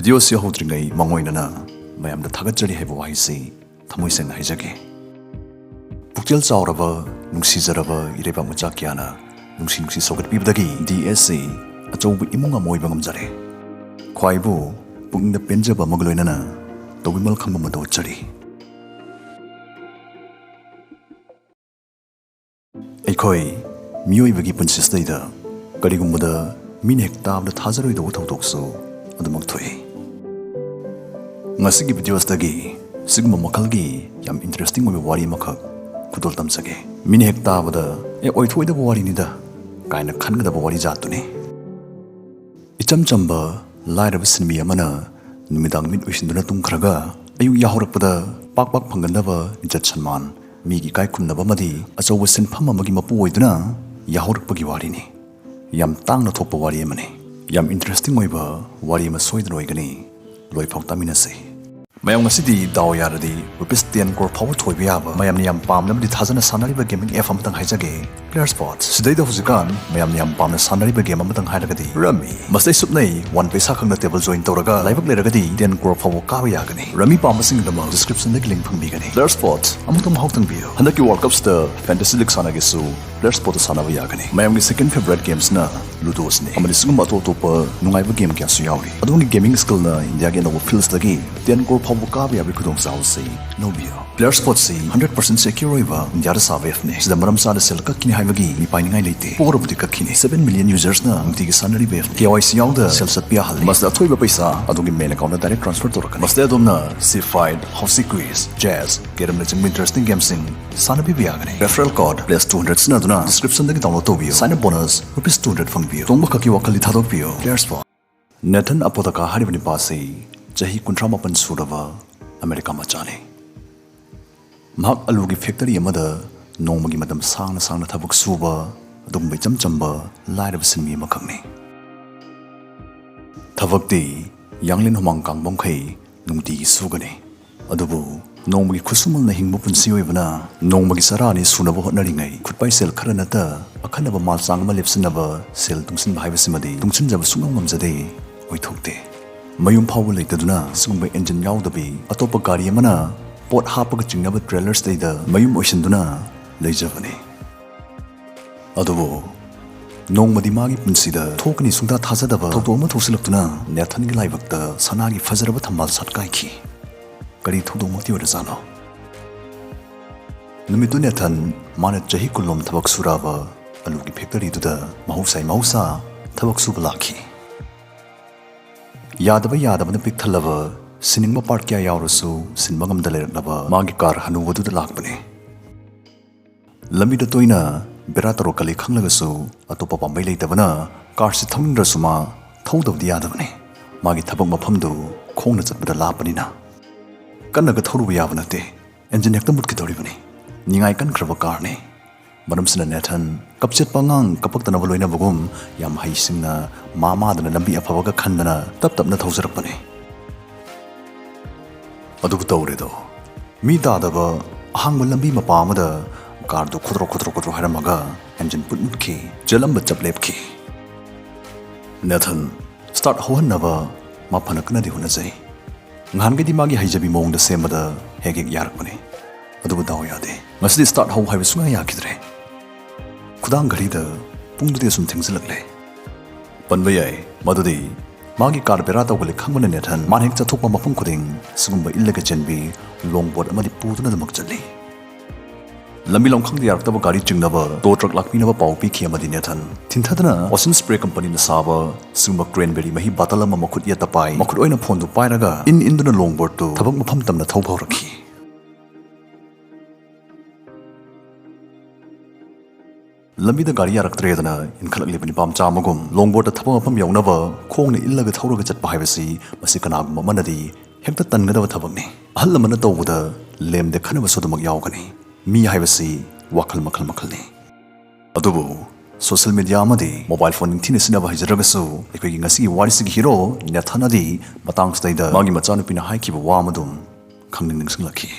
Video ꯁꯤ ꯍꯧꯗ꯭ꯔꯤꯉꯩ ꯃꯉꯣꯏꯅꯅ ꯃꯌꯥꯝꯗ ꯊꯥꯒꯠꯆꯔꯤ ꯍꯥꯏꯕ ꯋꯥꯍꯩꯁꯤ ꯊꯃꯣꯏ ꯁꯦꯡꯅ ꯍꯥꯏꯖꯒꯦ꯫ ꯄꯨꯛꯆꯦꯜ ꯆꯥꯎꯔꯕ ꯅꯨꯡꯁꯤꯖꯔꯕ ꯏꯔꯩꯕꯥꯛ ꯃꯆꯥ ꯀꯌꯥꯅ ꯅꯨꯡꯁꯤ ꯁꯧꯒꯠꯄꯤꯕꯗꯒꯤ DSC ꯑꯆꯧꯕ ꯏꯃꯨꯡ ꯑꯃ ꯑꯣꯏꯕ ꯉꯝꯖꯔꯦ꯫ ꯈ꯭ꯋꯥꯏꯕꯨ ꯄꯨꯛꯅꯤꯡꯗ ꯄꯦꯟꯖꯕ ꯑꯃꯒ ꯂꯣꯏꯅꯅ ꯇꯧꯕꯤꯃꯜ ꯈꯪꯕ ꯑꯃ ꯎꯠꯆꯔꯤ꯫ ꯑꯩꯈꯣꯏ ꯃꯤꯑꯣꯏꯕꯒꯤ ꯄꯨꯟꯁꯤꯁꯤꯗꯩꯗ ꯀꯔꯤꯒꯨꯝꯕꯗ ꯃꯤꯅ ꯍꯦꯛ ꯇꯥꯕꯗ ꯊꯥꯖꯔꯣꯏꯗꯧꯕ ꯊꯧꯗꯣꯛꯁꯨ ꯑꯗꯨꯃꯛ ꯊꯣꯛꯏ꯫ ꯉꯁꯤꯒꯤ ꯚꯤꯗꯤꯑꯣꯁꯤꯗꯒꯤ ꯁꯤꯒꯨꯝꯕ ꯃꯈꯜꯒꯤ ꯌꯥꯝ ꯏꯟꯇꯔꯦꯁꯇꯤꯡ ꯑꯣꯏꯕ ꯋꯥꯔꯤ ꯑꯃꯈꯛ ꯈꯨꯗꯣꯜ ꯇꯝꯖꯒꯦ꯫ ꯃꯤꯅ ꯍꯦꯛ ꯇꯥꯕꯗ ꯑꯣꯏꯊꯣꯛꯏꯗꯕ ꯋꯥꯔꯤꯅꯤꯗ ꯀꯥꯏꯅ ꯈꯟꯒꯗꯕ ꯋꯥꯔꯤ ꯖꯥꯠꯇꯨꯅꯤ꯫ ꯏꯆꯝ ꯆꯝꯕ ꯂꯥꯏꯔꯕ ꯁꯤꯟꯃꯤ ꯑꯃꯅ ꯅꯨꯃꯤꯗꯥꯡ ꯃꯤꯠ ꯎꯏꯁꯤꯟꯗꯨꯅ ꯇꯨꯝꯈ꯭ꯔꯒ ꯑꯌꯨꯛ ꯌꯥꯍꯧꯔꯛꯄꯗ ꯄꯥꯛ ꯐꯪꯒꯟꯗꯕ ꯏꯖꯠ ꯁꯟꯃꯥꯟ ꯃꯤꯒꯤ ꯏꯀꯥꯏ ꯈꯨꯝꯅꯕ ꯑꯃꯗꯤ ꯑꯆꯧꯕ ꯁꯤꯟꯐꯝ ꯑꯃꯒꯤ ꯃꯄꯨ ꯑꯣꯏꯗꯨꯅ ꯌꯥꯍꯧꯔꯛꯄꯒꯤ ꯋꯥꯔꯤꯅꯤ꯫ ꯌꯥꯝ ꯇꯥꯡꯅ ꯊꯣꯛꯄ ꯋꯥꯔꯤ ꯑꯃꯅꯤ꯫ ꯌꯥꯝ ꯏꯟꯇꯔꯦꯁꯇꯤꯡ ꯑꯣꯏꯕ ꯋꯥꯔꯤ ꯑꯃ ꯁꯣꯏꯗꯅ ꯑꯣꯏꯒꯅꯤ꯫ ꯂꯣꯏꯐꯥꯎ ꯇꯥꯃꯤꯟꯅꯁꯤ꯫ ꯃꯌꯥꯝ ꯉꯁꯤꯗꯤ ꯗꯥꯎ ꯌꯥꯔꯗꯤ ꯔꯨꯄꯤꯁ 10 ꯀ꯭ꯔꯣꯔ ꯐꯥꯎꯕ ꯊꯣꯏꯕ ꯌꯥꯕ ꯃꯌꯥꯝꯅ ꯌꯥꯝ ꯄꯥꯝꯅꯕꯗꯤ ꯊꯥꯖꯅ ꯁꯥꯟꯅꯔꯤꯕ ꯒꯦꯃꯤꯡ ꯑꯦꯞ ꯑꯃꯇꯪ ꯍꯥꯏꯖꯒꯦ, ꯄ꯭ꯂꯦꯌꯔ ꯁ꯭ꯄꯣꯠꯁ꯫ ꯁꯤꯗꯩꯗ ꯍꯧꯖꯤꯛꯀꯥꯟ ꯃꯌꯥꯝꯅ ꯌꯥꯝ ꯄꯥꯝꯅ ꯁꯥꯟꯅꯔꯤꯕ ꯒꯦꯝ ꯑꯃꯇꯪ ꯍꯥꯏꯔꯒꯗꯤ ꯔꯝꯃꯤ꯫ ꯃꯁꯤꯗꯩ ꯁꯨꯞꯅꯩ 1 ꯄꯩꯁꯥ ꯈꯛꯅ ꯇꯦꯕꯜ ꯖꯣꯏꯟ ꯇꯧꯔꯒ ꯂꯥꯏꯕꯛ ꯂꯩꯔꯒꯗꯤ 10 ꯀ꯭ꯔꯣꯔ ꯐꯥꯎꯕ ꯀꯥꯕ ꯌꯥꯒꯅꯤ꯫ ꯔꯝꯃꯤ ꯄꯥꯝꯕꯁꯤꯡꯒꯤꯗꯃꯛ ꯗꯤꯁꯀ꯭ꯔꯤꯞꯁꯟꯗꯒꯤ ꯂꯤꯡꯛ ꯐꯪꯕꯤꯒꯅꯤ꯫ ꯄ꯭ꯂꯦꯌꯔ ꯁ꯭ꯄꯣꯠꯁ ꯑꯃꯨꯛꯇꯪ ꯃꯍꯥꯎ ꯇꯪꯕꯤꯌꯨ꯫ ꯍꯟꯗꯛꯀꯤ ꯋꯥꯔꯜꯗ ꯀꯞꯁꯤꯗ ꯐꯦꯟꯇꯁꯤ ꯂꯤꯛ ꯁꯥꯟꯅꯒꯦꯁꯨ ꯄ꯭ꯂꯦꯌꯔ ꯁ꯭ꯄꯣꯠꯇ ꯁꯥꯟꯅꯕ ꯌꯥꯒꯅꯤ꯫ ꯃꯌꯥꯝꯒꯤ ꯁꯦꯀꯦꯟ ꯐꯦꯚꯣꯔꯥꯏꯠ ꯒꯦꯝꯁꯅ ꯂꯨꯗꯣꯁꯅꯤ ꯑꯃꯗꯤ ꯁꯤꯒꯨꯝꯕ ꯑꯇꯣꯞꯄ ꯅꯨꯡꯉꯥꯏꯕ ꯒꯦꯝ ꯀꯌꯥꯁꯨ ꯌꯥꯎꯔꯤ꯫ ꯑꯗꯣꯝꯒꯤ ꯒꯦꯃꯤꯡ ꯁ꯭ꯀꯤꯜꯅ ꯏꯟꯗꯤꯌꯥꯒꯤ ꯑꯅꯧꯕ ꯐꯤꯜꯗꯁꯇꯒꯤ 10 ꯀ꯭ꯔꯣꯔ ꯐꯥꯎꯕ ꯀꯥꯕ ꯌꯥꯕꯒꯤ ꯈꯨꯗꯣꯡꯆꯥꯕꯁꯤ ꯂꯧꯕꯤꯌꯨ꯫ ꯄ꯭ꯂꯦꯌꯔ ꯁ꯭ꯄꯣꯠꯁꯤ 100% ꯁꯦꯀ꯭ꯌꯨꯔ ꯑꯣꯏꯕ ꯏꯟꯗꯤꯌꯥꯗ ꯁꯥꯕ ꯑꯦꯞꯅꯤ꯫ ꯁꯤꯗ ꯃꯔꯝ ꯆꯥꯅ ꯁꯦꯜ ꯀꯛꯈꯤꯅꯤ ꯍꯥꯏꯕꯒꯤ ꯃꯤꯄꯥꯏꯅꯤꯡꯉꯥꯏ ꯂꯩꯇꯦ꯫ ꯄꯣꯔꯕꯨꯗꯤ ꯀꯛꯈꯤꯅꯤ꯫ 7 ꯃꯤꯂꯤꯌꯟ ꯌꯨꯖꯔꯁꯅ ꯅꯨꯡꯇꯤꯒꯤ ꯁꯥꯟꯅꯔꯤꯕ ꯑꯦꯞꯅꯤ꯫ KYC ꯌꯥꯎꯗ ꯁꯦꯜ ꯆꯠꯄ ꯌꯥꯍꯜꯂꯤ꯫ ꯃꯁꯤꯗ ꯑꯊꯣꯏꯕ ꯄꯩꯁꯥ ꯑꯗꯣꯝꯒꯤ ꯃꯦꯟ ꯑꯦꯀꯥꯎꯟꯗ ꯗꯥꯏꯔꯦꯛ ꯇ꯭ꯔꯥꯟꯁꯐꯔ ꯇꯧꯔꯛꯀꯅꯤ꯫ ꯃꯁꯤꯗ ꯑꯗꯣꯝꯅ ꯁꯤ ꯐꯥꯏꯠ, ꯍꯥꯎꯁꯤ ꯀ꯭ꯋꯤꯖ, ꯆꯦꯁ, ꯀꯦꯔꯝꯅꯆꯤꯡꯕ ꯏꯟꯇꯔꯦꯁꯇꯤꯡ ꯒꯦꯝꯁꯤꯡ ꯁꯥꯟꯅꯕꯤꯕ ꯌꯥꯒꯅꯤ꯫ ꯔꯦꯐꯔꯦꯜ ꯀꯣꯗ PLAYS200 ꯁꯤꯖꯤꯟꯅꯗꯨꯅ ꯗꯤꯁꯀ꯭ꯔꯤꯞꯁꯟꯗꯒꯤ ꯗꯥꯎꯟꯂꯣꯗ ꯇꯧꯕꯤꯌꯨ꯫ Sign up bonus rupees 200 ꯐꯪꯕꯤꯌꯨ꯫ ꯇꯣꯡꯕ ꯈꯛꯀꯤ ꯋꯥꯈꯜꯗꯤ ꯊꯥꯗꯣꯛꯄꯤꯌꯨ꯫ Player spot. ꯅꯦꯊꯟ ꯑꯄꯣꯗꯀꯥ ꯍꯥꯏꯔꯤꯕ ꯅꯨꯄꯥꯁꯤ ꯆꯍꯤ 38 ꯁꯨꯔꯕ ꯑꯃꯦꯔꯤꯀꯥ ꯃꯆꯥꯅꯤ꯫ ꯃꯍꯥꯛ ꯑꯂꯨꯒꯤ ꯐꯦꯛꯇꯔꯤ ꯑꯃꯗ ꯅꯣꯡꯃꯒꯤ ꯃꯇꯝ ꯁꯥꯡꯅ ꯊꯕꯛ ꯁꯨꯕ ꯑꯗꯨꯒꯨꯝꯕ ꯏꯆꯝ ꯆꯝꯕ ꯂꯥꯏꯔꯕ ꯁꯤꯟꯃꯤ ꯑꯃꯈꯛꯅꯤ꯫ ꯊꯕꯛꯇꯤ ꯌꯥꯡꯂꯦꯟ ꯍꯨꯃꯥꯡ ꯀꯥꯡꯕꯃꯈꯩ ꯅꯨꯡꯇꯤꯒꯤ ꯁꯨꯒꯅꯤ꯫ ꯑꯗꯨꯕꯨ ꯅꯣꯡꯃꯒꯤ ꯈꯨꯠꯁꯨꯃꯜꯅ ꯍꯤꯡꯕ ꯄꯨꯟꯁꯤ ꯑꯣꯏꯕꯅ ꯅꯣꯡꯃꯒꯤ ꯆꯔꯥ ꯑꯅꯤ ꯁꯨꯅꯕ ꯍꯣꯠꯅꯔꯤꯉꯩ ꯈꯨꯠꯄꯥꯏ ꯁꯦꯜ ꯈꯔ ꯅꯠꯇ ꯑꯈꯟꯅꯕ ꯃꯥꯜ ꯆꯥꯡ ꯑꯃ ꯂꯦꯞꯁꯤꯟꯅꯕ ꯁꯦꯜ ꯇꯨꯡꯁꯤꯟꯕ ꯍꯥꯏꯕꯁꯤꯃꯗꯤ ꯇꯨꯡꯁꯤꯟꯖꯕ ꯁꯨꯡꯉꯝ ꯉꯝꯖꯗꯦ, ꯑꯣꯏꯊꯣꯛꯇꯦ꯫ ꯃꯌꯨꯝ ꯐꯥꯎꯕ ꯂꯩꯇꯗꯨꯅ ꯁꯤꯒꯨꯝꯕ ꯏꯟꯖꯤꯟ ꯌꯥꯎꯗꯕꯤ ꯑꯇꯣꯞꯄ ꯒꯥꯔꯤ ꯑꯃꯅ ꯄꯣꯠ ꯍꯥꯞꯄꯒ ꯆꯤꯡꯅꯕ ꯇ꯭ꯔꯦꯂꯔꯁꯤꯗꯩꯗ ꯃꯌꯨꯝ ꯑꯣꯏꯁꯤꯟꯗꯨꯅ ꯂꯩꯖꯕꯅꯤ꯫ ꯑꯗꯨꯕꯨ ꯅꯣꯡꯃꯗꯤ ꯃꯥꯒꯤ ꯄꯨꯟꯁꯤꯗ ꯊꯣꯛꯀꯅꯤ ꯁꯨꯡꯊꯥ ꯊꯥꯖꯗꯕ ꯊꯧꯗꯣꯛ ꯑꯃ ꯊꯣꯛꯆꯤꯜꯂꯛꯇꯨꯅ ꯅꯦꯊꯟꯒꯤ ꯂꯥꯏꯕꯛꯇ ꯁꯅꯥꯒꯤ ꯐꯖꯔꯕ ꯊꯝꯕꯥꯜ ꯁꯥꯠꯀꯥꯏꯈꯤ꯫ ꯀꯔꯤ ꯊꯧꯗꯣꯛꯃꯛꯇꯤ ꯑꯣꯏꯔꯖꯥꯠꯅꯣ? ꯅꯨꯃꯤꯠꯇꯨ ꯅꯦꯊꯟ ꯃꯥꯅ ꯆꯍꯤ 10 ꯊꯕꯛ ꯁꯨꯔꯛꯑꯕ ꯑꯂꯨꯒꯤ ꯐꯦꯛꯇꯔꯤꯗꯨꯗ ꯃꯍꯧꯁꯥ ꯊꯕꯛ ꯁꯨꯕ ꯂꯥꯛꯈꯤ꯫ ꯌꯥꯗꯕꯅ ꯄꯤꯛ ꯊꯜꯂꯕ ꯁꯤꯅꯤꯡꯕ ꯄꯥꯔꯠ ꯀꯌꯥ ꯌꯥꯎꯔꯁꯨ ꯁꯤꯟꯕ ꯉꯝꯗ ꯂꯩꯔꯛꯂꯕ ꯃꯥꯒꯤ ꯀꯥꯔ ꯍꯅꯨꯕꯗꯨꯗ ꯂꯥꯛꯄꯅꯤ꯫ ꯂꯝꯕꯤꯗ ꯇꯣꯏꯅ ꯕꯦꯔꯥ ꯇꯧꯔꯛꯀꯜꯂꯤ ꯈꯪꯂꯒꯁꯨ ꯑꯇꯣꯞꯄ ꯄꯥꯝꯕꯩ ꯂꯩꯇꯕꯅ ꯀꯥꯔꯁꯤ ꯊꯧꯅꯤꯡꯗ꯭ꯔꯁꯨ ꯃꯥ ꯊꯧꯗꯕꯗꯤ ꯌꯥꯗꯕꯅꯤ꯫ ꯃꯥꯒꯤ ꯊꯕꯛ ꯃꯐꯝꯗꯨ ꯈꯣꯡꯅ ꯆꯠꯄꯗ ꯂꯥꯞꯄꯅꯤꯅ ꯀꯟꯅꯒ ꯊꯧꯔꯨꯕ ꯌꯥꯕ ꯅꯠꯇꯦ꯫ ꯑꯦꯟꯖꯤꯟ ꯍꯦꯛꯇ ꯃꯨꯠꯀꯗꯧꯔꯤꯕꯅꯤ꯫ ꯅꯤꯡꯉꯥꯏ ꯀꯟꯈ꯭ꯔꯕ ꯀꯥꯔꯅꯤ꯫ ꯃꯔꯝꯁꯤꯅ ꯅꯦꯊꯟ ꯀꯞꯆꯦꯠꯄ ꯑꯉꯥꯡ ꯀꯞꯄꯛꯇꯅꯕ ꯂꯣꯏꯅꯕꯒꯨꯝ ꯌꯥꯝ ꯍꯩꯁꯤꯡꯅ ꯃꯥꯗꯅ ꯂꯝꯕꯤ ꯑꯐꯕꯒ ꯈꯟꯗꯅ ꯇꯞꯅ ꯊꯧꯖꯔꯛꯄꯅꯤ꯫ ꯑꯗꯨꯕꯨ ꯇꯧꯔꯦꯗꯣ, ꯃꯤ ꯇꯥꯗꯕ ꯑꯍꯥꯡꯕ ꯂꯝꯕꯤ ꯃꯄꯥ ꯑꯃꯗ ꯀꯥꯔꯗꯨ ꯈꯨꯗ꯭ꯔꯣꯛ ꯍꯥꯏꯔꯝꯃꯒ ꯑꯦꯟꯖꯤꯟ ꯃꯨꯠꯈꯤ꯫ ꯆꯦꯜꯂꯝꯕ ꯆꯞ ꯂꯦꯞꯈꯤ꯫ ꯅꯦꯊꯟ ꯁ꯭ꯇꯥꯔꯠ ꯍꯧꯍꯟꯅꯕ ꯃꯥ ꯐꯅ ꯀꯟꯅꯗꯤ ꯍꯣꯠꯅꯖꯩ꯫ ꯅꯍꯥꯟꯒꯩꯗꯤ ꯃꯥꯒꯤ ꯍꯩꯖꯕꯤ ꯃꯑꯣꯡꯗ ꯁꯦꯝꯕꯗ ꯍꯦꯛ ꯌꯥꯔꯛꯄꯅꯤ꯫ ꯑꯗꯨꯕꯨ ꯗꯥꯎ ꯌꯥꯗꯦ꯫ ꯉꯁꯤꯗꯤ ꯁ꯭ꯇꯥꯔꯠ ꯍꯧ ꯍꯥꯏꯕ ꯁꯨꯡꯌꯥ ꯌꯥꯈꯤꯗ꯭ꯔꯦ꯫ ꯈꯨꯗꯥꯡ ꯘꯔꯤꯗ ꯄꯨꯡꯗꯨꯗꯤ ꯑꯁꯨꯝ ꯊꯦꯡꯖꯤꯜꯂꯛꯂꯦ꯫ ꯄꯟꯕ ꯌꯥꯏ ꯃꯗꯨꯗꯤ ꯃꯥꯒꯤ ꯀꯥꯔ ꯕꯦꯔꯥ ꯇꯧꯒꯜꯂꯦ ꯈꯪꯕꯅ ꯅꯦꯊꯟ ꯃꯥꯅ ꯍꯦꯛ ꯆꯠꯊꯣꯛꯄ ꯃꯐꯝ ꯈꯨꯗꯤꯡ ꯁꯤꯒꯨꯝꯕ ꯏꯜꯂꯒ ꯆꯦꯟꯕꯤ ꯂꯣꯡ ꯕꯣꯠ ꯑꯃꯗꯤ ꯄꯨꯗꯨꯅ ꯑꯗꯨꯃꯛ ꯆꯠꯂꯤ꯫ ꯂꯝꯕꯤ ꯂꯝꯈꯥꯡꯗ ꯌꯥꯔꯛꯇꯕ ꯒꯥꯔꯤ ꯆꯤꯡꯅꯕ ꯇꯣ ꯇ꯭ꯔꯛ ꯂꯥꯛꯄꯤꯅꯕ ꯄꯥꯎ ꯄꯤꯈꯤ ꯑꯃꯗꯤ ꯅꯦꯊꯟ ꯊꯤꯟꯊꯗꯅ ꯑꯣꯁꯤꯟ ꯁ꯭ꯄ꯭ꯔꯦ ꯀꯝꯄꯅꯤꯅ ꯁꯥꯕ ꯁꯤꯒꯨꯝꯕ ꯀ꯭ꯔꯦꯟꯕꯦꯔꯤ ꯃꯍꯤ ꯕꯥꯇꯜ ꯑꯃ ꯃꯈꯨꯠ ꯌꯦꯠꯇ ꯄꯥꯏ꯫ ꯃꯈꯨꯠ ꯑꯣꯏꯅ ꯐꯣꯟꯗꯨ ꯄꯥꯏꯔꯒ ꯏꯟꯗꯨꯅ ꯂꯣꯡ ꯕꯣꯔꯗꯇꯨ ꯊꯕꯛ ꯃꯐꯝ ꯇꯝꯅ ꯊꯧꯕ ꯍꯧꯔꯛꯈꯤ꯫ ꯂꯝꯕꯤꯗ ꯒꯥꯔꯤ ꯌꯥꯔꯛꯇ꯭ꯔꯦꯗꯅ ꯏꯟꯈꯠꯂꯛꯂꯤꯕ ꯅꯨꯄꯥꯃꯆꯥ ꯑꯃꯒꯨꯝ ꯂꯣꯡꯕꯣꯔꯗꯇ ꯊꯕꯛ ꯃꯐꯝ ꯌꯧꯅꯕ ꯈꯣꯡꯅ ꯏꯜꯂꯒ ꯊꯧꯔꯒ ꯆꯠꯄ ꯍꯥꯏꯕꯁꯤ ꯃꯁꯤ ꯀꯅꯥꯒꯨꯝꯕ ꯑꯃꯅꯗꯤ ꯍꯦꯛꯇ ꯇꯟꯒꯗꯕ ꯊꯕꯛꯅꯤ꯫ ꯑꯍꯜ ꯑꯃꯅ ꯇꯧꯕꯗ ꯂꯦꯝꯗꯦ ꯈꯟꯅꯕꯁꯨ ꯑꯗꯨꯃꯛ ꯌꯥꯎꯒꯅꯤ꯫ ꯃꯤ ꯍꯥꯏꯕꯁꯤ ꯋꯥꯈꯜ ꯃꯈꯜꯅꯤ꯫ ꯑꯗꯨꯕꯨ ꯁꯣꯁꯤꯌꯦꯜ ꯃꯤꯗꯤꯌꯥ ꯑꯃꯗꯤ ꯃꯣꯕꯥꯏꯜ ꯐꯣꯟ ꯅꯤꯡꯊꯤꯅ ꯁꯤꯖꯤꯟꯅꯕ ꯍꯩꯖꯔꯒꯁꯨ ꯑꯩꯈꯣꯏꯒꯤ ꯉꯁꯤꯒꯤ ꯋꯥꯔꯤꯁꯤꯒꯤ ꯍꯤꯔꯣ ꯅꯦꯊꯟꯅꯗꯤ ꯃꯇꯥꯡꯁꯤꯗꯩꯗ ꯃꯥꯒꯤ ꯃꯆꯥꯅꯨꯄꯤꯅ ꯍꯥꯏꯈꯤꯕ ꯋꯥ ꯑꯃꯗꯨꯝ ꯅꯤꯡꯁꯤꯡꯂꯛꯈꯤ꯫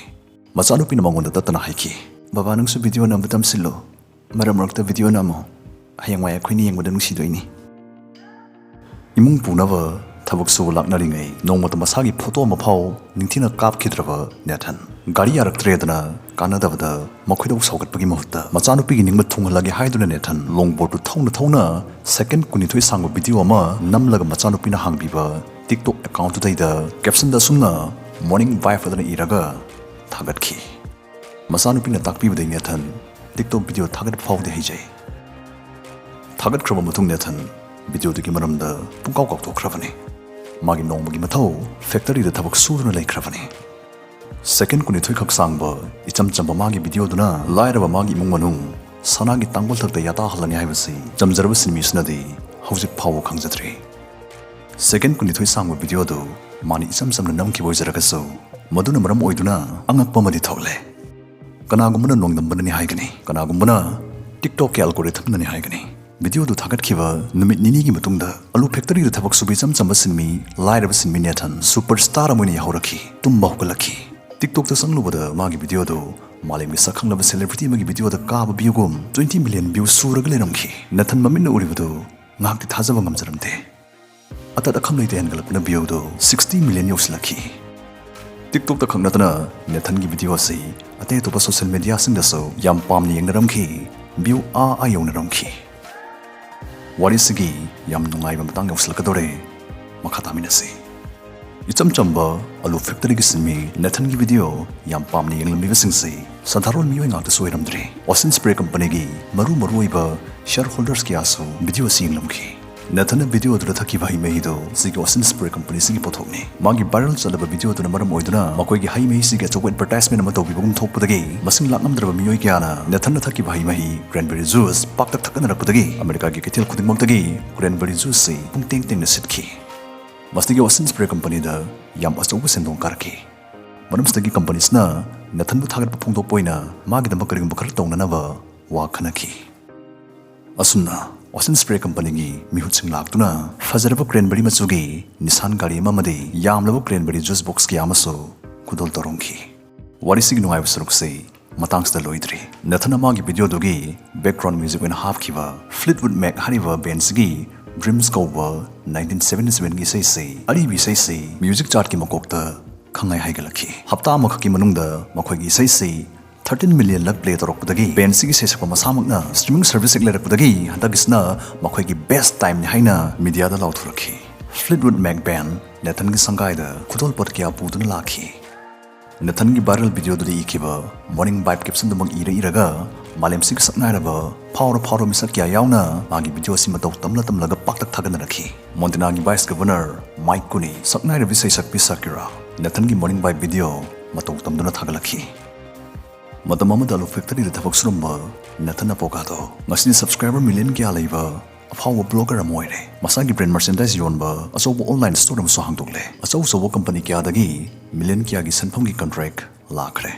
ꯃꯆꯥꯅꯨꯄꯤꯅ ꯃꯉꯣꯟꯗ ꯇꯠꯇꯅ ꯍꯥꯏꯈꯤ, "ꯕꯕꯥ ꯅꯪꯁꯨ ꯚꯤꯗꯤꯑꯣ ꯅꯝꯕ ꯇꯝꯁꯤꯜꯂꯨ꯫ ꯃꯔꯛ ꯃꯔꯛꯇ ꯚꯤꯗꯤꯑꯣ ꯅꯝꯃꯣ꯫ ꯍꯌꯦꯡꯋꯥꯏ ꯑꯩꯈꯣꯏꯅ ꯌꯦꯡꯕꯗ ꯅꯨꯡꯁꯤꯗꯣꯏꯅꯤ꯫ ꯏꯃꯨꯡ ꯄꯨꯅꯕ ꯊꯕꯛ ꯁꯨꯕ ꯂꯥꯛꯅꯔꯤꯉꯩ ꯅꯣꯡꯃꯇ ꯃꯁꯥꯒꯤ ꯐꯣꯇꯣ ꯑꯃ ꯐꯥꯎ ꯅꯤꯡꯊꯤꯅ ꯀꯥꯞꯈꯤꯗ꯭ꯔꯕ ꯅꯦꯊꯟ ꯒꯥꯔꯤ ꯌꯥꯔꯛꯇ꯭ꯔꯦꯗꯅ ꯀꯥꯟꯅꯗꯕꯗ ꯃꯈꯣꯏꯗ ꯁꯧꯒꯠꯄꯒꯤ ꯃꯍꯨꯠꯇ ꯃꯆꯥꯅꯨꯄꯤꯒꯤ ꯅꯤꯡꯕ ꯊꯨꯡꯍꯜꯂꯒꯦ ꯍꯥꯏꯗꯨꯅ ꯅꯦꯊꯟ ꯂꯣꯡꯕꯣꯔꯗꯨ ꯊꯧꯅ ꯁꯦꯀꯦꯟ 22 ꯁꯥꯡꯕ ꯚꯤꯗꯤꯑꯣ ꯑꯃ ꯅꯝꯂꯒ ꯃꯆꯥꯅꯨꯄꯤꯅ ꯍꯥꯡꯕꯤꯕ ꯇꯤꯛꯇꯣꯛ ꯑꯦꯀꯥꯎꯟꯇꯨꯗꯩꯗ ꯀꯦꯞꯁꯟꯗ ꯑꯁꯨꯝꯅ ꯃꯣꯔꯅꯤꯡ ꯚꯥꯏꯕ ꯑꯗꯨꯅ ꯏꯔꯒ ꯊꯥꯒꯠꯈꯤ ꯃꯆꯥꯅꯨꯄꯤꯅ ꯇꯥꯛꯄꯤꯕꯗꯩ ꯅꯦꯊꯟ ꯇꯤꯛꯇꯣꯛ ꯚꯤꯗꯤꯑꯣ ꯊꯥꯒꯠꯄ ꯐꯥꯎꯗꯤ ꯍꯩꯖꯩ ꯊꯥꯒꯠꯈ꯭ꯔꯕ ꯃꯇꯨꯡ ꯅꯦꯊꯟ ꯚꯤꯗꯤꯑꯣꯗꯨꯒꯤ ꯃꯔꯝꯗ ꯄꯨꯡꯀꯥꯎ ꯀꯥꯎꯊꯣꯛꯈ꯭ꯔꯕꯅꯤ ꯃꯥꯒꯤ ꯅꯣꯡꯃꯒꯤ ꯃꯊꯧ ꯐꯦꯛꯇꯔꯤꯗ ꯊꯕꯛ ꯁꯨꯗꯨꯅ ꯂꯩꯈ꯭ꯔꯕꯅꯤ ꯁꯦꯀꯦꯟ 22 ꯈꯛ ꯁꯥꯡꯕ ꯏꯆꯝ ꯆꯝꯕ ꯃꯥꯒꯤ ꯚꯤꯗꯤꯑꯣꯗꯨꯅ ꯂꯥꯏꯔꯕ ꯃꯥꯒꯤ ꯏꯃꯨꯡ ꯃꯅꯨꯡ ꯁꯅꯥꯒꯤ ꯇꯥꯡꯕꯜꯊꯛꯇ ꯌꯥꯇꯥꯍꯜꯂꯅꯤ ꯍꯥꯏꯕꯁꯤ ꯆꯝꯖꯔꯕ ꯁꯤꯟꯃꯤꯁꯤꯅꯗꯤ ꯍꯧꯖꯤꯛ ꯐꯥꯎꯕ ꯈꯪꯖꯗ꯭ꯔꯤ ꯁꯦꯀꯦꯟ 22 ꯁꯥꯡꯕ ꯚꯤꯗꯤꯑꯣꯗꯨ ꯃꯥꯅ ꯏꯆꯝ ꯆꯝꯅ ꯅꯝꯈꯤꯕ ꯑꯣꯏꯖꯔꯒꯁꯨ ꯃꯗꯨꯅ ꯃꯔꯝ ꯑꯣꯏꯗꯨꯅ ꯑꯉꯛꯄ ꯑꯃꯗꯤ ꯊꯣꯛꯂꯦ ꯀꯅꯥꯒꯨꯝꯕꯅ ꯅꯣꯡꯗꯝꯕꯅꯅꯤ ꯍꯥꯏꯒꯅꯤ ꯀꯅꯥꯒꯨꯝꯕꯅ ꯇꯤꯛꯇꯣꯛꯀꯤ ꯑꯦꯜꯒꯣꯔꯤꯊꯝꯅꯅꯤ ꯍꯥꯏꯒꯅꯤ ꯚꯤꯗꯤꯑꯣꯗꯨ ꯊꯥꯒꯠꯈꯤꯕ ꯅꯨꯃꯤꯠ ꯅꯤꯅꯤꯒꯤ ꯃꯇꯨꯡꯗ ꯑꯂꯨ ꯐꯦꯛꯇꯔꯤꯗ ꯊꯕꯛ ꯁꯨꯕ ꯏꯆꯝ ꯆꯝꯕ ꯁꯤꯟꯃꯤ ꯂꯥꯏꯔꯕ ꯁꯤꯟꯃꯤ ꯅꯦꯊꯟ ꯁꯨꯄꯔ ꯁ꯭ꯇꯥꯔ ꯑꯃ ꯑꯣꯏꯅ ꯌꯥꯍꯧꯔꯛꯈꯤ ꯇꯨꯝꯕ ꯍꯧꯒꯠꯂꯛꯈꯤ ꯇꯤꯛꯇꯣꯛꯇ ꯆꯪꯂꯨꯕꯗ ꯃꯥꯒꯤ ꯚꯤꯗꯤꯑꯣꯗꯨ ꯃꯥꯂꯦꯝꯒꯤ ꯁꯛꯈꯪꯂꯕ ꯁꯦꯂꯦꯕ꯭ꯔꯤꯇꯤ ꯑꯃꯒꯤ ꯚꯤꯗꯤꯑꯣꯗ ꯀꯥꯕ ꯚ꯭ꯌꯨꯒꯨꯝ 20 ꯃꯤꯂꯤꯌꯟ ꯚ꯭ꯌꯨ ꯁꯨꯔꯒ ꯂꯩꯔꯝꯈꯤ ꯅꯦꯊꯟ ꯃꯃꯤꯠꯅ ꯎꯔꯤꯕꯗꯨ ꯉꯥꯏꯍꯥꯛꯇꯤ ꯊꯥꯖꯕ ꯉꯝꯖꯔꯝꯗꯦ ꯑꯇꯠ ꯑꯈꯝ ꯂꯩꯇ ꯍꯦꯟꯒꯠꯂꯛꯄꯅ ꯚ꯭ꯌꯨꯗꯨ 60 ꯃꯤꯂꯤꯌꯟ ꯌꯧꯁꯤꯜꯂꯛꯈꯤ ꯇꯤꯛꯇꯣꯛꯇ ꯈꯛ ꯅꯠꯇꯅ ꯅꯦꯊꯟꯒꯤ ꯚꯤꯗꯤꯑꯣ ꯑꯁꯤ ꯑꯇꯩ ꯑꯇꯣꯞꯄ ꯁꯣꯁꯤꯌꯦꯜ ꯃꯤꯗꯤꯌꯥꯁꯤꯡꯗꯁꯨ ꯌꯥꯝ ꯄꯥꯝꯅ ꯌꯦꯡꯅꯔꯝꯈꯤ ꯚ꯭ꯌꯨ ꯌꯧꯅꯔꯝꯈꯤ ꯋꯥꯔꯤꯁꯤꯒꯤ ꯌꯥꯝ ꯅꯨꯡꯉꯥꯏꯕ ꯃꯇꯥꯡ ꯌꯧꯁꯤꯜꯂꯛꯀꯗꯧꯔꯦ ꯃꯈꯥ ꯇꯥꯃꯤꯟꯅꯁꯤ ꯏꯆꯝ ꯆꯝꯕ ꯑꯂꯨ ꯐꯦꯛꯇꯔꯤꯒꯤ ꯁꯤꯟꯃꯤ ꯅꯦꯊꯟꯒꯤ ꯚꯤꯗꯤꯑꯣ ꯌꯥꯝ ꯄꯥꯝꯅ ꯌꯦꯡꯂꯝꯂꯤꯕꯁꯤꯡꯁꯤ ꯁꯥꯙꯥꯔꯣꯟ ꯃꯤꯑꯣꯏ ꯉꯥꯛꯇꯁꯨ ꯑꯣꯏꯔꯝꯗ꯭ꯔꯦ ꯑꯣꯁꯤꯟ ꯁ꯭ꯄ꯭ꯔꯦ ꯀꯝꯄꯅꯤꯒꯤ ꯃꯔꯨꯑꯣꯏꯕ ꯁꯤꯌꯔ ꯍꯣꯜꯗꯔꯁ ꯀꯌꯥꯁꯨ ꯚꯤꯗꯤꯑꯣ ꯑꯁꯤ ꯌꯦꯡꯂꯝꯈꯤ ꯅꯦꯊꯟꯅ ꯚꯤꯗꯤꯑꯣ ꯑꯗꯨꯗ ꯊꯛꯈꯤꯕ ꯍꯩ ꯃꯍꯤꯗꯨ ꯁꯤꯒꯤ ꯑꯣꯁꯤꯟ ꯁ꯭ꯄ꯭ꯔꯦ ꯀꯝꯄꯅꯤꯁꯤꯒꯤ ꯄꯣꯠꯊꯣꯛꯅꯤ ꯃꯥꯒꯤ ꯚꯥꯏꯔꯦꯜ ꯆꯠꯂꯕ ꯚꯤꯗꯤꯑꯣꯗꯨꯅ ꯃꯔꯝ ꯑꯣꯏꯗꯨꯅ ꯃꯈꯣꯏꯒꯤ ꯍꯩ ꯃꯍꯤꯁꯤꯒꯤ ꯑꯆꯧꯕ ꯑꯦꯗꯚꯔꯇꯥꯏꯖꯃꯦꯟ ꯑꯃ ꯇꯧꯕꯤꯕꯒꯨꯝ ꯊꯣꯛꯄꯗꯒꯤ ꯃꯁꯤꯡ ꯂꯥꯛꯉꯝꯗ꯭ꯔꯕ ꯃꯤꯑꯣꯏ ꯀꯌꯥꯅ ꯅꯦꯊꯟꯅ ꯊꯛꯈꯤꯕ ꯍꯩ ꯃꯍꯤ ꯀ꯭ꯔꯦꯟꯕꯦꯔꯤ ꯖꯨꯁ ꯄꯥꯛꯇꯛ ꯊꯛꯅꯔꯛꯄꯗꯒꯤ ꯑꯃꯦꯔꯤꯀꯥꯒꯤ ꯀꯩꯊꯦꯜ ꯈꯨꯗꯤꯡꯃꯛꯇꯒꯤ ꯀ꯭ꯔꯦꯟꯕꯦꯔꯤ ꯖꯨꯁꯁꯤ ꯄꯨꯡꯇꯦꯡ ꯇꯦꯡꯅ ꯁꯤꯠꯈꯤ ꯃꯁꯤꯒꯤ ꯑꯣꯁꯤꯟ ꯁ꯭ꯄ꯭ꯔꯦ ꯀꯝꯄꯅꯤꯗ ꯌꯥꯝ ꯑꯆꯧꯕ ꯁꯦꯟꯗꯣꯡ ꯀꯥꯔꯛꯈꯤ ꯃꯔꯝꯁꯤꯗꯒꯤ ꯀꯝꯄꯅꯤꯁꯤꯅ ꯅꯦꯊꯟꯕꯨ ꯊꯥꯒꯠꯄ ꯐꯣꯡꯗꯣꯛꯄ ꯑꯣꯏꯅ ꯃꯥꯒꯤꯗꯃꯛ ꯀꯔꯤꯒꯨꯝꯕ ꯈꯔ ꯇꯧꯅꯅꯕ ꯋꯥ ꯈꯟꯅꯈꯤ ꯑꯁꯨꯝꯅ ꯑꯣꯁꯤꯟ ꯁ꯭ꯄ꯭ꯔꯦ ꯀꯝꯄꯅꯤꯒꯤ ꯃꯤꯍꯨꯠꯁꯤꯡ ꯂꯥꯛꯇꯨꯅ ꯐꯖꯔꯕ ꯀ꯭ꯔꯦꯟꯕꯦꯔꯤ ꯃꯆꯨꯒꯤ ꯅꯤꯁꯥꯟ ꯒꯥꯔꯤ ꯑꯃ ꯑꯃꯗꯤ ꯌꯥꯝꯂꯕ ꯀ꯭ꯔꯦꯟꯕꯦꯔꯤ ꯖꯨꯁ ꯕꯣꯛꯁ ꯀꯌꯥ ꯑꯃꯁꯨ ꯈꯨꯗꯣꯜ ꯇꯧꯔꯝꯈꯤ ꯋꯥꯔꯤꯁꯤꯒꯤ ꯅꯨꯡꯉꯥꯏꯕ ꯁꯔꯨꯛꯁꯤ ꯃꯇꯥꯡꯁꯤꯗ ꯂꯣꯏꯗ꯭ꯔꯤ ꯅꯦꯊꯟꯅ ꯃꯥꯒꯤ ꯚꯤꯗꯤꯑꯣꯗꯨꯒꯤ ꯕꯦꯛꯒ꯭ꯔꯥꯎꯟ ꯃ꯭ꯌꯨꯖꯤꯛ ꯑꯣꯏꯅ ꯍꯥꯞꯈꯤꯕ ꯐ꯭ꯂꯤꯠꯋꯨꯠ ꯃꯦꯛ ꯍꯥꯏꯔꯤꯕ ꯕꯦꯟꯁꯤꯒꯤ ꯗ꯭ꯔꯤꯝꯁ ꯀꯧꯕ 1977ꯒꯤ ꯏꯁꯩꯁꯤ ꯑꯔꯤꯕ ꯏꯁꯩꯁꯤ ꯃ꯭ꯌꯨꯖꯤꯛ ꯆꯥꯔꯠꯀꯤ ꯃꯀꯣꯛꯇ ꯈꯪꯉꯥꯏ ꯍꯥꯏꯒꯠꯂꯛꯈꯤ ꯍꯞꯇꯥ ꯑꯃꯈꯛꯀꯤ ꯃꯅꯨꯡꯗ ꯃꯈꯣꯏꯒꯤ ꯏꯁꯩꯁꯤ 13 ꯃꯤꯂꯤꯌꯟ ꯂꯛ ꯄ꯭ꯂꯦ ꯇꯧꯔꯛꯄꯗꯒꯤ ꯕꯦꯟꯁꯤꯒꯤ ꯁꯩꯁꯛꯄ ꯃꯁꯥꯃꯛꯅ ꯁ꯭ꯇ꯭ꯔꯤꯃꯤꯡ ꯁꯔꯚꯤꯁ ꯍꯦꯛ ꯂꯩꯔꯛꯄꯗꯒꯤ ꯍꯟꯗꯛꯀꯤꯁꯤꯅ ꯃꯈꯣꯏꯒꯤ ꯕꯦꯁ ꯇꯥꯏꯝꯅꯤ ꯍꯥꯏꯅ ꯃꯤꯗꯤꯌꯥꯗ ꯂꯥꯎꯊꯣꯔꯛꯈꯤ ꯐ꯭ꯂꯤꯠꯋꯨꯠ ꯃꯦꯛ ꯕꯦꯟ ꯅꯦꯊꯟꯒꯤ ꯁꯪꯒꯥꯏꯗ ꯈꯨꯗꯣꯜꯄꯣꯠ ꯀꯌꯥ ꯄꯨꯗꯨꯅ ꯂꯥꯛꯈꯤ ꯅꯦꯊꯟꯒꯤ ꯚꯥꯏꯔꯦꯜ ꯚꯤꯗꯤꯑꯣꯗꯨꯗ ꯏꯈꯤꯕ ꯃꯣꯔꯅꯤꯡ ꯚꯥꯏꯕ ꯀꯦꯞꯁꯟꯗꯨꯃꯛ ꯏꯔꯒ ꯃꯥꯂꯦꯝꯁꯤꯒꯤ ꯁꯛꯅꯥꯏꯔꯕ ꯐꯥꯎꯔꯕ ꯃꯤꯁꯛ ꯀꯌꯥ ꯌꯥꯎꯅ ꯃꯥꯒꯤ ꯚꯤꯗꯤꯑꯣ ꯑꯁꯤ ꯃꯇꯧ ꯇꯝꯂꯒ ꯄꯥꯛꯇꯛ ꯊꯥꯒꯠꯅꯔꯛꯈꯤ ꯃꯣꯟꯇꯦꯅꯥꯒꯤ ꯚꯥꯏꯁ ꯒꯚꯔꯅꯔ ꯃꯥꯏꯛ ꯀꯨꯅꯤ ꯁꯛꯅꯥꯏꯔꯕꯤ ꯁꯩꯁꯛꯄꯤ ꯁꯀꯤꯔꯥ ꯅꯦꯊꯟꯒꯤ ꯃꯣꯔꯅꯤꯡ ꯚꯥꯏꯕ ꯚꯤꯗꯤꯑꯣ ꯃꯇꯧ ꯇꯝꯗꯨꯅ ꯊꯥꯒꯠꯂꯛꯈꯤ ꯃꯇꯝ ꯑꯃꯗ ꯑꯂꯨ ꯐꯦꯛꯇꯔꯤꯗ ꯊꯕꯛ ꯁꯨꯔꯝꯕ ꯅꯦꯊꯟ ꯑꯄꯣꯒꯥꯗꯣ ꯉꯁꯤꯗꯤ ꯁꯕꯁꯀ꯭ꯔꯥꯏꯕꯔ ꯃꯤꯂꯤꯌꯟ ꯀꯌꯥ ꯂꯩꯕ ꯑꯐꯥꯎꯕ ꯕ꯭ꯂꯣꯒꯔ ꯑꯃ ꯑꯣꯏꯔꯦ ꯃꯁꯥꯒꯤ ꯕ꯭ꯔꯦꯟ ꯃꯔꯆꯦꯟꯗꯥꯏꯖ ꯌꯣꯟꯕ ꯑꯆꯧꯕ ꯑꯣꯟꯂꯥꯏꯟ ꯁ꯭ꯇꯣꯔ ꯑꯃꯁꯨ ꯍꯥꯡꯗꯣꯛꯂꯦ ꯑꯆꯧꯕ ꯀꯝꯄꯅꯤ ꯀꯌꯥꯗꯒꯤ ꯃꯤꯂꯤꯌꯟ ꯀꯌꯥꯒꯤ ꯁꯦꯟꯐꯝꯒꯤ ꯀꯟꯇ꯭ꯔꯦꯛ ꯂꯥꯛꯈ꯭ꯔꯦ